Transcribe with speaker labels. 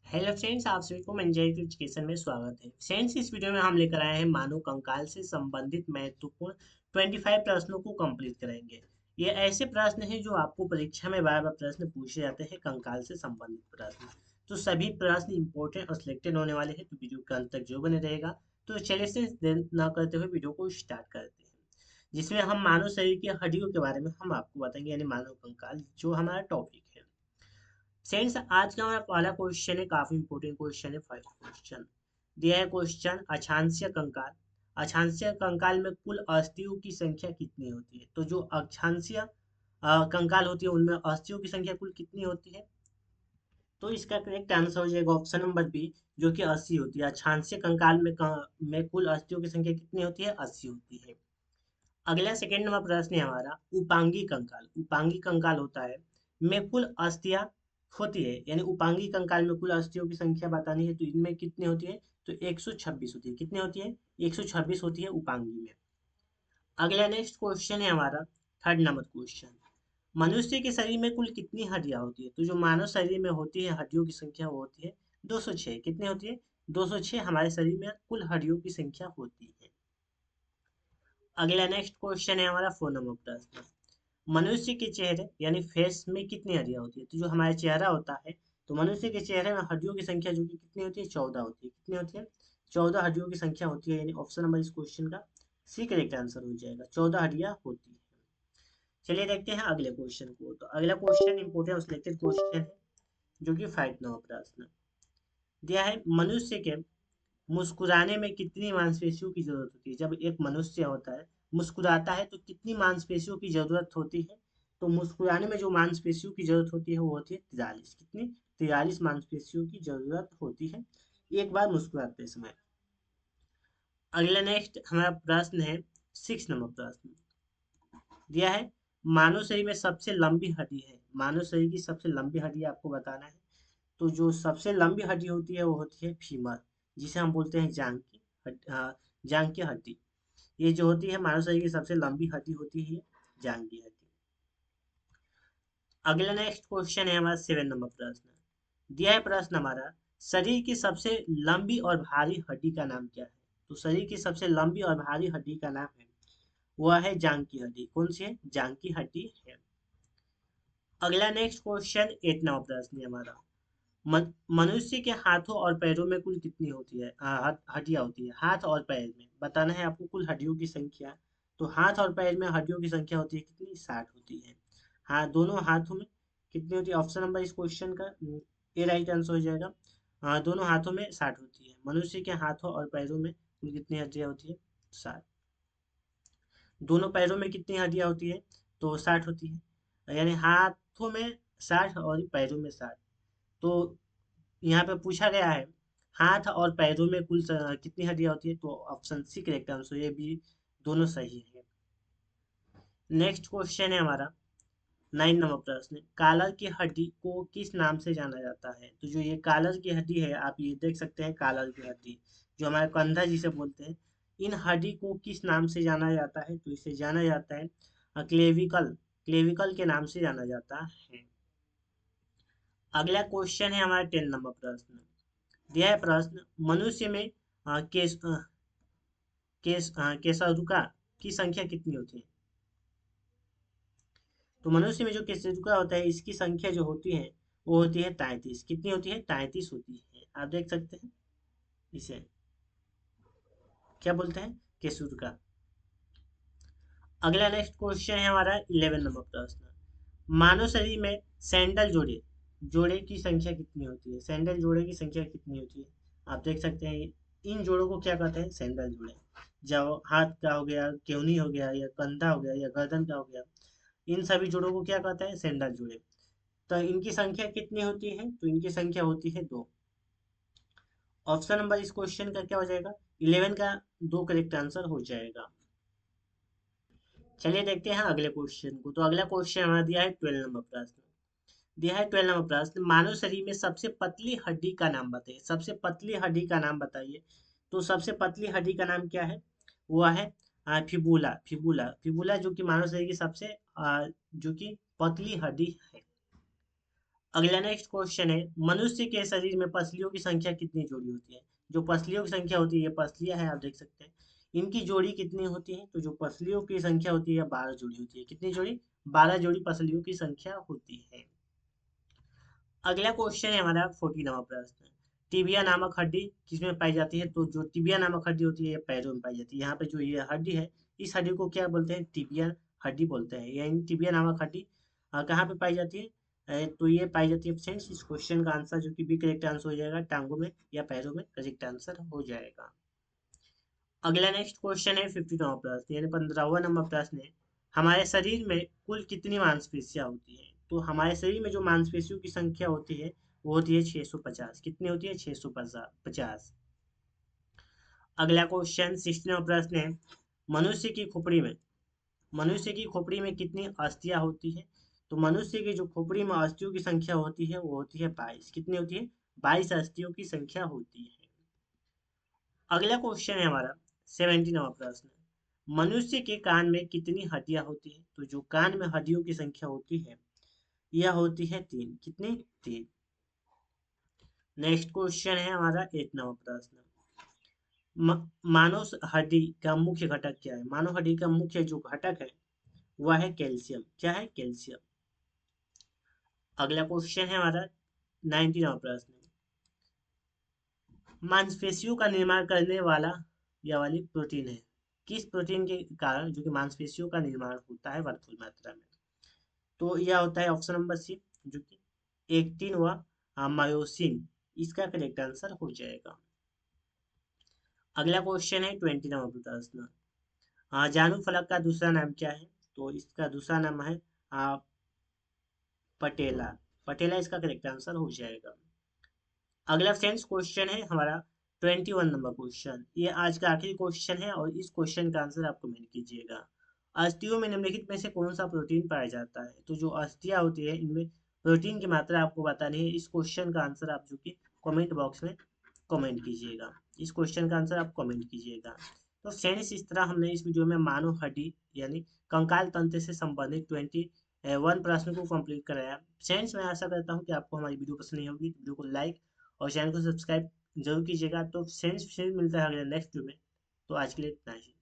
Speaker 1: Hello friends, आप सभी को मंजर टू एजुकेशन में स्वागत है। फ्रेंड्स, इस वीडियो में हम लेकर आए हैं मानव कंकाल से संबंधित महत्वपूर्ण 25 प्रश्नों को कंप्लीट करेंगे। ये ऐसे प्रश्न हैं जो आपको परीक्षा में बार बार प्रश्न पूछे जाते हैं, कंकाल से संबंधित प्रश्न। तो सभी प्रश्न इंपॉर्टेंट और सिलेक्टेड होने वाले हैं, तो वीडियो के अंत तक जो बने रहेगा। तो चलिए से देर न करते हुए वीडियो को स्टार्ट करते हैं, जिसमें हम मानव शरीर की हड्डियों के बारे में हम आपको बताएंगे, यानी मानव कंकाल जो हमारा टॉपिक है। फ्रेंड्स, आज का हमारा पहला क्वेश्चन है, काफी इंपॉर्टेंट क्वेश्चन है। फर्स्ट क्वेश्चन दिया है, क्वेश्चन अक्षांशीय कंकाल। अक्षांशीय कंकाल में कुल अस्थियों की संख्या कितनी होती है? तो जो अक्षांशीय कंकाल होती है उनमें अस्थियों की संख्या कुल कितनी होती है? तो इसका करेक्ट आंसर हो जाएगा ऑप्शन नंबर बी, जो कि 80 होती है। अक्षांशीय कंकाल में कुल अस्थियों की संख्या कितनी होती है? 80 होती है। अगला सेकंड नंबर प्रश्न है हमारा, उपांगी कंकाल। उपांगी कंकाल होता है में कुल अस्थियां होती है, यानी उपांगी कंकाल में कुल अस्थियों की संख्या बतानी है, तो इनमें कितनी होती है? तो 126 होती है। कितनी होती है? 126 होती है उपांगी में। अगला नेक्स्ट क्वेश्चन है हमारा, थर्ड नंबर क्वेश्चन, मनुष्य के शरीर में कुल कितनी हड्डियां होती है? तो जो मानव शरीर में होती है हड्डियों की संख्या वो होती है 206। कितनी होती है? 206 हमारे शरीर में कुल हड्डियों की संख्या होती है। अगला नेक्स्ट क्वेश्चन है हमारा, फोर नंबर प्रश्न, मनुष्य के चेहरे यानी फेस में कितनी हड्डियां होती है? तो जो हमारा चेहरा होता है, तो मनुष्य के चेहरे में हड्डियों की संख्या जो कि कितनी होती है? 14 होती है। कितनी होती है? 14 हड्डियों की संख्या होती है, यानी ऑप्शन नंबर इस क्वेश्चन का सी करेक्ट आंसर हो जाएगा। 14 हड्डियां होती है। चलिए देखते हैं अगले क्वेश्चन को। तो अगला क्वेश्चन इंपोर्टेंट और सिलेक्टेड क्वेश्चन है, जो कि 5 नंबर प्रश्न दिया है, मनुष्य के मुस्कुराने में कितनी मांसपेशियों की जरूरत होती है? जब एक मनुष्य होता है, मुस्कुराता है, तो कितनी मांसपेशियों की जरूरत होती है? तो मुस्कुराने में जो मांसपेशियों की जरूरत होती है वो होती है 43। कितनी? 43 मांसपेशियों की जरूरत होती है एक बार मुस्कुराते समय। अगला नेक्स्ट हमारा प्रश्न है, 6 नंबर प्रश्न दिया है, मानव शरीर में सबसे लंबी हड्डी है। मानव शरीर की सबसे लंबी हड्डी आपको बताना है। तो जो सबसे लंबी हड्डी होती है वो होती है फीमर, जिसे हम बोलते हैं जांग की हड्डी। ये जो होती है मानव शरीर की सबसे लंबी हड्डी होती है, ये जांग की हड्डी। अगला नेक्स्ट क्वेश्चन है हमारा, 7 नंबर प्रश्न दिया है, प्रश्न हमारा, शरीर की सबसे लंबी और भारी हड्डी का नाम क्या है? तो शरीर की सबसे लंबी और भारी हड्डी का नाम है, वह है जांग की हड्डी। कौन सी है? जांग की हड्डी है। अगला नेक्स्ट क्वेश्चन 8 नंबर प्रश्न है हमारा, मनुष्य के हाथों और पैरों में कुल कितनी होती है? हड्डियां होती है हाथ और पैर में, बताना है आपको कुल हड्डियों की संख्या। तो हाथ और पैर में हड्डियों की संख्या होती है कितनी? 60 होती है। हाँ, दोनों हाथों में कितनी होती है? ऑप्शन नंबर इस क्वेश्चन का ए राइट आंसर हो जाएगा। हाँ, दोनों हाथों में 60 होती है। मनुष्य के हाथों और पैरों में कुल कितनी हड्डियां होती है? 60। दोनों पैरों में कितनी हड्डियां होती है? तो 60 होती है, यानी हाथों में 60 और पैरों में 60। तो यहाँ पे पूछा गया है हाथ और पैरों में कुल कितनी हड्डियां होती है? तो ऑप्शन सी करेक्ट आंसर, ये भी दोनों सही है। नेक्स्ट क्वेश्चन है हमारा, 9 नंबर प्रश्न, कालर की हड्डी को किस नाम से जाना जाता है? तो जो ये कालर की हड्डी है, आप ये देख सकते हैं, कालर की हड्डी जो हमारे कंधा जिसे बोलते हैं, इन हड्डी को किस नाम से जाना जाता है? तो इसे जाना जाता है क्लेविकल। क्लेविकल के नाम से जाना जाता है। अगला क्वेश्चन है हमारा, 10 नंबर प्रश्न दिया है, प्रश्न, मनुष्य में केसरुका की संख्या कितनी होती है? तो मनुष्य में जो केसरुका होता है, इसकी संख्या जो होती है वो होती है 33। कितनी होती है? 33 होती है। आप देख सकते हैं, इसे क्या बोलते हैं? केसरुका। अगला नेक्स्ट क्वेश्चन है हमारा, 11 नंबर प्रश्न, मानव शरीर में सैंडल जोड़े जोड़े की संख्या कितनी होती है? सैंडल जोड़े की संख्या कितनी होती है? आप देख सकते हैं, इन जोड़ों को क्या कहते हैं? सैंडल जोड़े। जो हाथ का हो गया, केहनी हो गया, या कंधा हो गया, या गर्दन का हो गया, इन सभी जोड़ों को क्या कहते हैं? सैंडल जोड़े। तो इनकी संख्या कितनी होती है? तो इनकी संख्या होती है 2। ऑप्शन नंबर इस क्वेश्चन का क्या हो जाएगा? 11 का 2 करेक्ट आंसर हो जाएगा। चलिए देखते हैं अगले क्वेश्चन को। तो अगला क्वेश्चन हमारा दिया है 12 नंबर प्रश्न दिया है 12 नंबर प्रश्न, मानव शरीर में सबसे पतली हड्डी का नाम बताइए। सबसे पतली हड्डी का नाम बताइए। तो सबसे पतली हड्डी का नाम क्या है? वह है फिबुला। फिबुला फिबुला जो कि मानव शरीर की सबसे जो कि पतली हड्डी है। अगला नेक्स्ट क्वेश्चन है, मनुष्य के शरीर में पसलियों की संख्या कितनी जोड़ी होती है? जो पसलियों की संख्या होती है, ये पसलियां हैं, आप देख सकते हैं, इनकी जोड़ी कितनी होती है? तो जो पसलियों की संख्या होती है 12 जोड़ी होती है। कितनी जोड़ी? 12 जोड़ी पसलियों की संख्या होती है। अगला क्वेश्चन है हमारा 14वां प्रश्न, टिबिया नामक हड्डी किसमें पाई जाती है? तो जो टिबिया नामक हड्डी होती है ये पैरों में पाई जाती है। यहाँ पे जो ये हड्डी है, इस हड्डी को क्या बोलते हैं? टिबिया हड्डी बोलते हैं। यानी टिबिया नामक हड्डी कहाँ पे पाई जाती है? तो ये पाई जाती है फ्रेंड्स। इस क्वेश्चन का आंसर जो कि बी करेक्ट आंसर हो जाएगा, टांगों में या पैरों में करेक्ट आंसर हो जाएगा। अगला नेक्स्ट क्वेश्चन है 15वां प्रश्न यानी 15वां नंबर प्रश्न है, हमारे शरीर में कुल कितनी मांसपेशियां होती हैं? तो हमारे शरीर में जो मांसपेशियों की संख्या होती है वो होती है 650। कितनी होती है? 650। अगला क्वेश्चन 16वां प्रश्न है, मनुष्य की खोपड़ी में मनुष्य की खोपड़ी में कितनी अस्थियां होती है? तो मनुष्य की जो खोपड़ी में अस्थियों की संख्या होती है वो होती है 22। कितनी होती है? 22 अस्थियों की संख्या होती है। अगला क्वेश्चन है हमारा 17वां प्रश्न, मनुष्य के कान में कितनी हड्डियां होती हैं? तो जो कान में हड्डियों की संख्या होती है यह होती है 3। कितनी? 3। नेक्स्ट क्वेश्चन है हमारा 8वां प्रश्न, मानव हड्डी का मुख्य घटक क्या है? मानव हड्डी का मुख्य जो घटक है वह है कैल्शियम। क्या है? कैल्शियम। अगला क्वेश्चन है हमारा 19वां प्रश्न, मांसपेशियों का निर्माण करने वाला या वाली प्रोटीन है? किस प्रोटीन के कारण जो कि मांसपेशियों का निर्माण होता है भरपूर मात्रा में? तो यह होता है ऑप्शन नंबर सी, जो कि एक्टिन व मायोसिन। इसका करेक्ट आंसर हो जाएगा। अगला क्वेश्चन है 20वां प्रश्न, जानू फलक का दूसरा नाम क्या है? तो इसका दूसरा नाम है आ, पटेला। पटेला इसका करेक्ट आंसर हो जाएगा। अगला फ्रेंड्स क्वेश्चन है हमारा 21 नंबर क्वेश्चन, ये आज का आखिरी क्वेश्चन है और इस क्वेश्चन का आंसर आप कमेंट कीजिएगा। अस्थियों में निम्नलिखित में से कौन सा प्रोटीन पाया जाता है? तो जो अस्थियां होती है इनमें प्रोटीन की मात्रा आपको बतानी है। इस क्वेश्चन का आंसर आप जो कि कमेंट बॉक्स में कमेंट कीजिएगा। इस क्वेश्चन का आंसर आप कमेंट कीजिएगा। तो फ्रेंड्स इस तरह हमने इस वीडियो में मानव हड्डी यानी कंकाल तंत्र से संबंधित 21 प्रश्न को कंप्लीट कराया। फ्रेंड्स मैं आशा करता हूँ कि आपको हमारी वीडियो पसंद नहीं होगी, तो वीडियो को लाइक और चैनल को सब्सक्राइब जरूर कीजिएगा। तो फ्रेंड्स फिर मिलता है अगले नेक्स्ट वीडियो में। तो आज के लिए इतना ही।